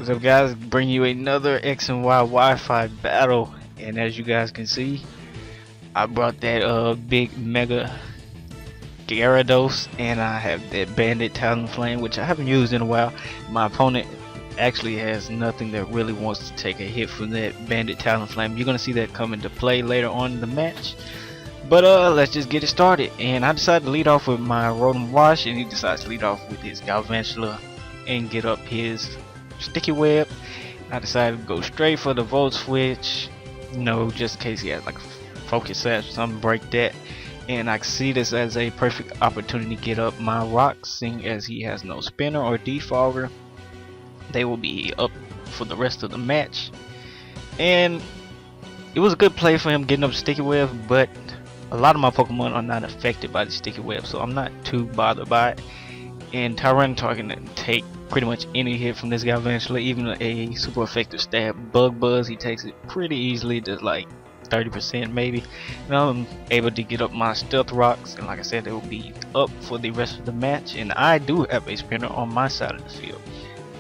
What's up, guys? Bring you another X and Y Wi-Fi battle, and as you guys can see, I brought that big mega Gyarados, and I have that Bandit Talonflame, which I haven't used in a while. My opponent actually has nothing that really wants to take a hit from that Bandit Talonflame. You're gonna see that come into play later on in the match. But let's just get it started. And I decided to lead off with my Rotom Wash, and he decides to lead off with his Galvantula and get up his Sticky Web. I decided to go straight for the Volt Switch, you know, just in case he has like a Focus Sash or something, break that. And I see this as a perfect opportunity to get up my rocks, seeing as he has no spinner or defogger. They will be up for the rest of the match. And it was a good play for him getting up Sticky Web, but a lot of my Pokemon are not affected by the Sticky Web, so I'm not too bothered by it. And Tyranitar can take pretty much any hit from this guy eventually, even a super effective stab Bug Buzz. He takes it pretty easily, just like 30% maybe. And I'm able to get up my Stealth Rocks, and like I said, they will be up for the rest of the match. And I do have a spinner on my side of the field.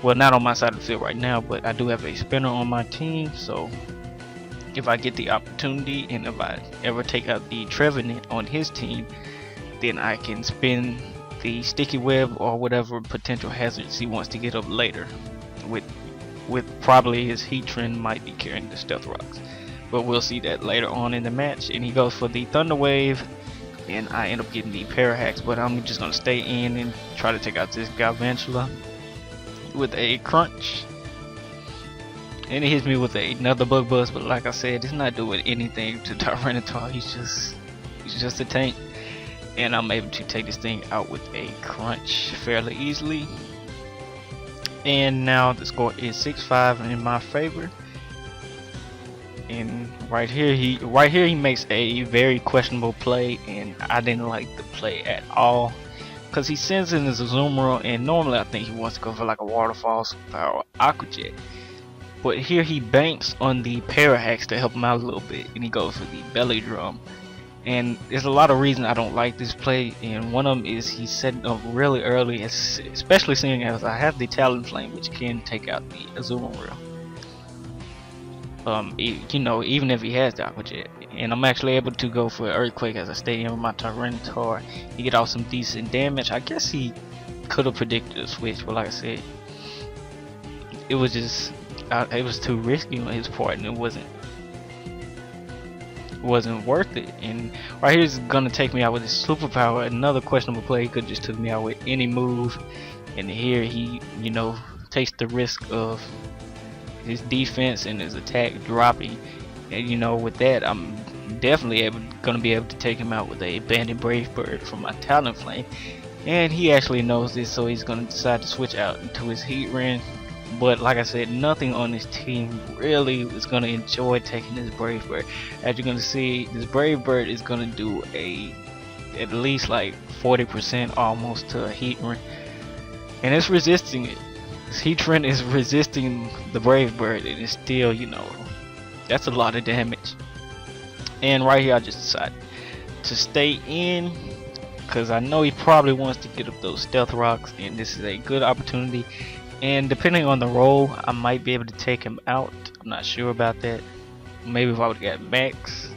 Well, not on my side of the field right now, but I do have a spinner on my team, so if I get the opportunity and if I ever take out the Trevenant on his team, then I can spin the Sticky Web or whatever potential hazards he wants to get up later, with probably his Heatran might be carrying the Stealth Rocks, but we'll see that later on in the match. And he goes for the Thunder Wave, and I end up getting the Parahax, but I'm just gonna stay in and try to take out this Galvantula with a Crunch. And he hits me with another Bug Buzz, but like I said, it's not doing anything to Tyranitar. He's just a tank. And I'm able to take this thing out with a Crunch fairly easily. And now the score is 6-5 in my favor. And right here he makes a very questionable play, and I didn't like the play at all, because he sends in his Azumarill, and normally I think he wants to go for like a Waterfall, Power, or Aqua Jet. But here he banks on the Parahax to help him out a little bit, and he goes for the Belly Drum. And there's a lot of reasons I don't like this play, and one of them is he's setting up really early, especially seeing as I have the Talonflame, which can take out the Azumarill. You know, even if he has the Aqua Jet. And I'm actually able to go for Earthquake as I stay in with my Tyranitar. He get off some decent damage. I guess he could have predicted a switch, but like I said, it was just it was too risky on his part, and it wasn't worth it. And right here is gonna take me out with his superpower. Another questionable play. He could just took me out with any move, and here he, you know, takes the risk of his defense and his attack dropping. And you know, with that, I'm definitely gonna be able to take him out with a Banded Brave Bird from my Talonflame. And he actually knows this, so he's gonna decide to switch out into his Heatran. But like I said, nothing on this team really is going to enjoy taking this Brave Bird. As you're going to see, this Brave Bird is going to do at least like 40% almost to a Heatran. And it's resisting it. This Heatran is resisting the Brave Bird, and it's still, you know, that's a lot of damage. And right here I just decided to stay in, because I know he probably wants to get up those Stealth Rocks, and this is a good opportunity. And depending on the roll, I might be able to take him out. I'm not sure about that. Maybe if I would have got Max,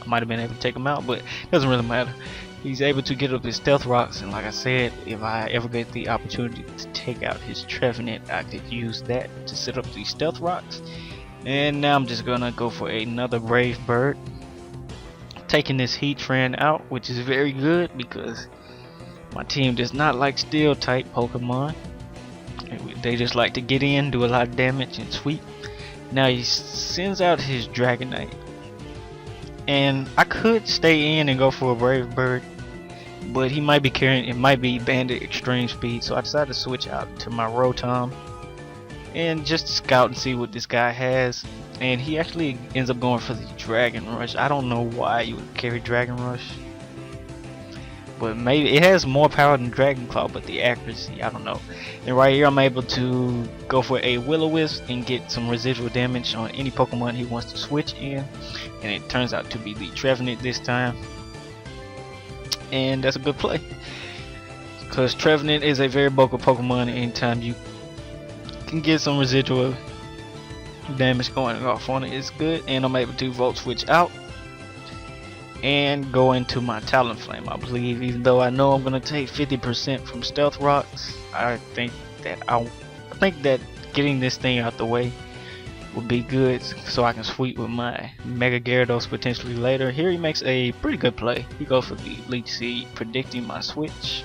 I might have been able to take him out, but it doesn't really matter. He's able to get up his Stealth Rocks, and like I said, if I ever get the opportunity to take out his Trevenant, I could use that to set up these Stealth Rocks. And now I'm just gonna go for another Brave Bird, taking this Heatran out, which is very good because my team does not like Steel type Pokemon. They just like to get in, do a lot of damage, and sweep. Now he sends out his Dragonite, and I could stay in and go for a Brave Bird, but he might be carrying, it might be Bandit Extreme Speed, so I decided to switch out to my Rotom and just scout and see what this guy has. And he actually ends up going for the Dragon Rush. I don't know why you would carry Dragon Rush, but maybe it has more power than Dragon Claw, but the accuracy, I don't know. And right here I'm able to go for a Will-O-Wisp and get some residual damage on any Pokemon he wants to switch in, and it turns out to be the Trevenant this time. And that's a good play, because Trevenant is a very bulky Pokemon. Anytime you can get some residual damage going off on it. It's good, and I'm able to volt switch out and go into my Talonflame. I believe, even though I know I'm gonna take 50% from stealth rocks, I think that getting this thing out the way would be good, so I can sweep with my Mega Gyarados potentially later. Here he makes a pretty good play. He goes for the Leech Seed, predicting my switch.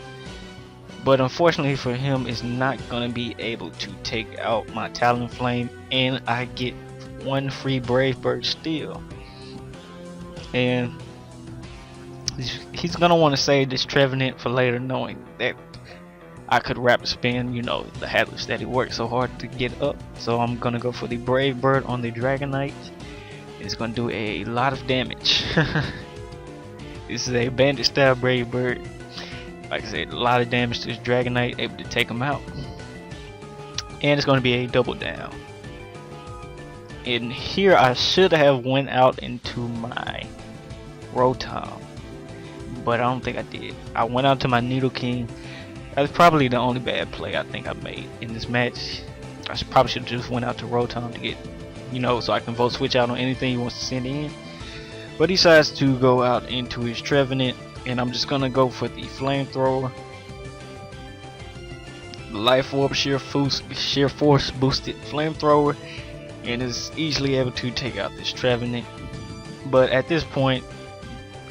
But unfortunately for him, it's not gonna be able to take out my Talonflame, and I get one free Brave Bird still. And he's gonna want to save this Trevenant for later, knowing that I could rapid spin, you know, the Hadlers that he worked so hard to get up. So I'm gonna go for the Brave Bird on the Dragonite. It's gonna do a lot of damage. This is a Bandit style Brave Bird. Like I said, a lot of damage to this Dragonite, able to take him out. And it's gonna be a double down. And here I should have went out into my Rotom, but I don't think I did. I went out to my Nidoking. That's probably the only bad play I think I made in this match. I probably should have just went out to Rotom to get, you know, so I can vote switch out on anything he wants to send in. But he decides to go out into his Trevenant, and I'm just gonna go for the Flamethrower. Life Orb sheer force boosted Flamethrower, and is easily able to take out this Trevenant. But at this point,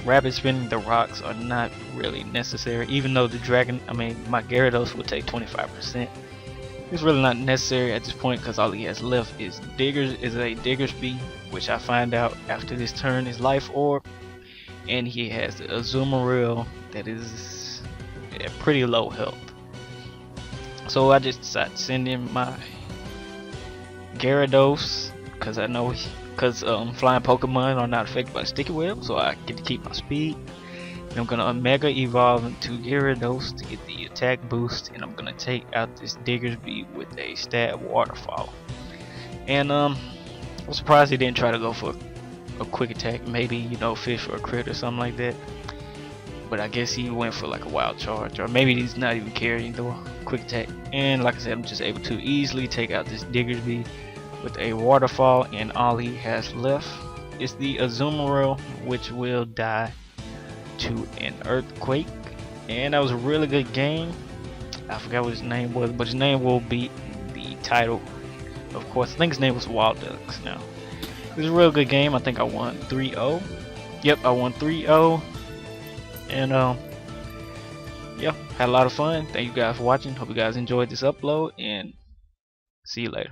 rapid spinning the rocks are not really necessary, even though my Gyarados will take 25%. It's really not necessary at this point, because all he has left is a Diggersby, which I find out after this turn is Life Orb, and he has a Azumarill that is at pretty low health. So I just decided to send in my Gyarados, because I know flying Pokemon are not affected by Sticky Web, so I get to keep my speed. And I'm gonna Mega Evolve into Gyarados to get the attack boost, and I'm gonna take out this Diggersby with a Stab Waterfall. And I'm surprised he didn't try to go for a quick attack, maybe, you know, fish or a crit or something like that. But I guess he went for like a wild charge, or maybe he's not even carrying the quick attack. And like I said, I'm just able to easily take out this Diggersby with a waterfall, and all he has left is the Azumarill, which will die to an earthquake. And that was a really good game. I forgot what his name was, but his name will be the title, of course. I think his name was Waldux. Now it was a real good game. I think I won 3-0. Yep, I won 3-0. And yeah, had a lot of fun. Thank you guys for watching. Hope you guys enjoyed this upload, and see you later.